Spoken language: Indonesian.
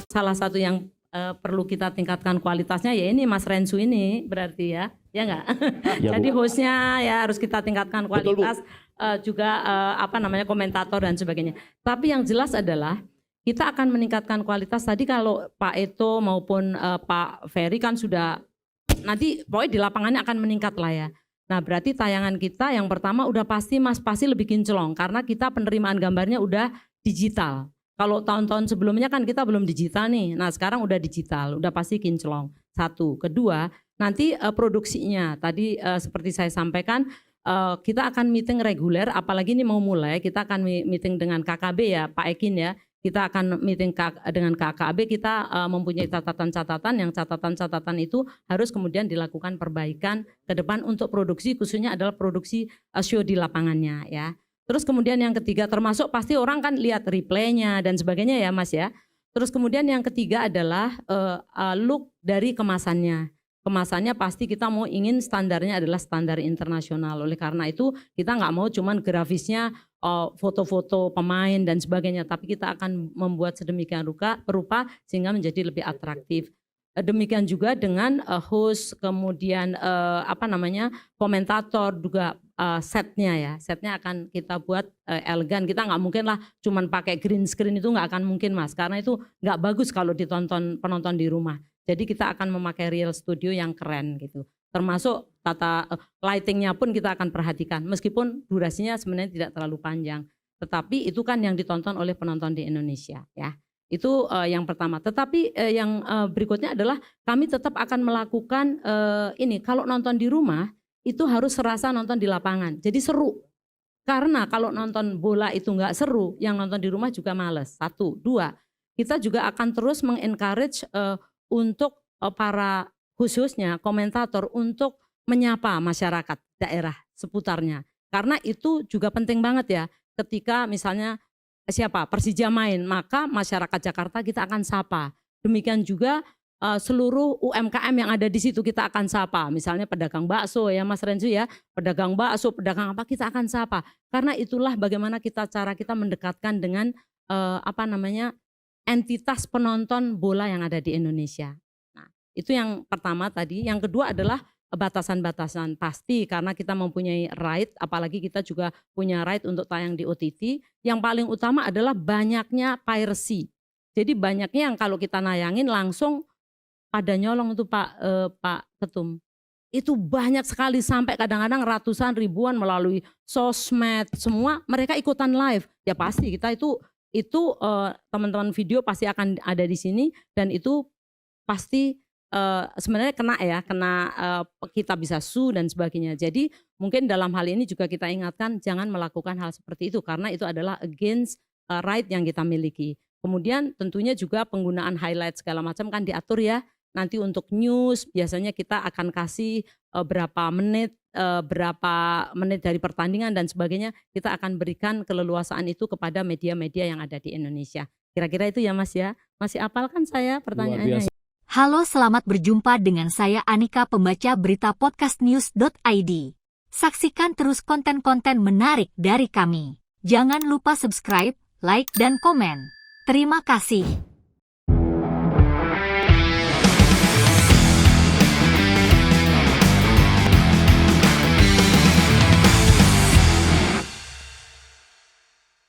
salah satu yang perlu kita tingkatkan kualitasnya ya ini Mas Rensu ini berarti ya nggak? Ya, Jadi Bu. hostnya ya harus kita tingkatkan kualitas. Juga komentator dan sebagainya. Tapi yang jelas adalah kita akan meningkatkan kualitas. Tadi kalau Pak Eto maupun Pak Ferry kan sudah nanti pokoknya di lapangannya akan meningkat lah ya. Nah berarti tayangan kita yang pertama udah pasti lebih kinclong karena kita penerimaan gambarnya udah digital. Kalau tahun-tahun sebelumnya kan kita belum digital nih. Nah sekarang udah digital, udah pasti kinclong. Satu, kedua nanti produksinya tadi seperti saya sampaikan. Kita akan meeting reguler, apalagi ini mau mulai, kita akan meeting dengan KKB ya Pak Ekin ya. Kita akan meeting dengan KKB, kita mempunyai catatan-catatan, yang catatan-catatan itu harus kemudian dilakukan perbaikan ke depan untuk produksi, khususnya adalah produksi show di lapangannya ya. Terus kemudian yang ketiga termasuk pasti orang kan lihat replaynya dan sebagainya ya Mas ya. Terus kemudian yang ketiga adalah look dari kemasannya. Kemasannya pasti kita mau ingin standarnya adalah standar internasional. Oleh karena itu kita nggak mau cuman grafisnya foto-foto pemain dan sebagainya, tapi kita akan membuat sedemikian rupa sehingga menjadi lebih atraktif. Demikian juga dengan host, kemudian komentator juga setnya ya, setnya akan kita buat elegan. Kita nggak mungkin lah cuman pakai green screen, itu nggak akan mungkin Mas, karena itu nggak bagus kalau ditonton penonton di rumah. Jadi kita akan memakai real studio yang keren gitu. Termasuk tata lightingnya pun kita akan perhatikan. Meskipun durasinya sebenarnya tidak terlalu panjang. Tetapi itu kan yang ditonton oleh penonton di Indonesia ya. Itu yang pertama. Tetapi yang berikutnya adalah kami tetap akan melakukan ini. Kalau nonton di rumah itu harus serasa nonton di lapangan. Jadi seru. Karena kalau nonton bola itu nggak seru, yang nonton di rumah juga males. Satu, dua. Kita juga akan terus mengencourage untuk para khususnya komentator untuk menyapa masyarakat daerah seputarnya. Karena itu juga penting banget ya, ketika misalnya Persija main, maka masyarakat Jakarta kita akan sapa. Demikian juga seluruh UMKM yang ada di situ kita akan sapa. Misalnya pedagang bakso ya Mas Renzu ya, pedagang bakso, pedagang apa kita akan sapa. Karena itulah bagaimana cara kita mendekatkan dengan entitas penonton bola yang ada di Indonesia. Nah, itu yang pertama tadi. Yang kedua adalah batasan-batasan pasti karena kita mempunyai right, apalagi kita juga punya right untuk tayang di OTT. Yang paling utama adalah banyaknya piracy. Jadi banyaknya yang kalau kita nayangin langsung pada nyolong itu Pak Ketum. Itu banyak sekali sampai kadang-kadang ratusan ribuan melalui sosmed semua mereka ikutan live. Ya pasti kita itu teman-teman video pasti akan ada di sini dan itu pasti sebenarnya kena kita bisa sue dan sebagainya. Jadi mungkin dalam hal ini juga kita ingatkan jangan melakukan hal seperti itu karena itu adalah against right yang kita miliki. Kemudian tentunya juga penggunaan highlight segala macam kan diatur ya. Nanti untuk news biasanya kita akan kasih berapa menit dari pertandingan dan sebagainya, kita akan berikan keleluasaan itu kepada media-media yang ada di Indonesia. Kira-kira itu ya Mas ya. Masih hafal kan saya pertanyaannya? Halo, selamat berjumpa dengan saya Anika, pembaca berita podcastnews.id. Saksikan terus konten-konten menarik dari kami. Jangan lupa subscribe, like, dan komen. Terima kasih.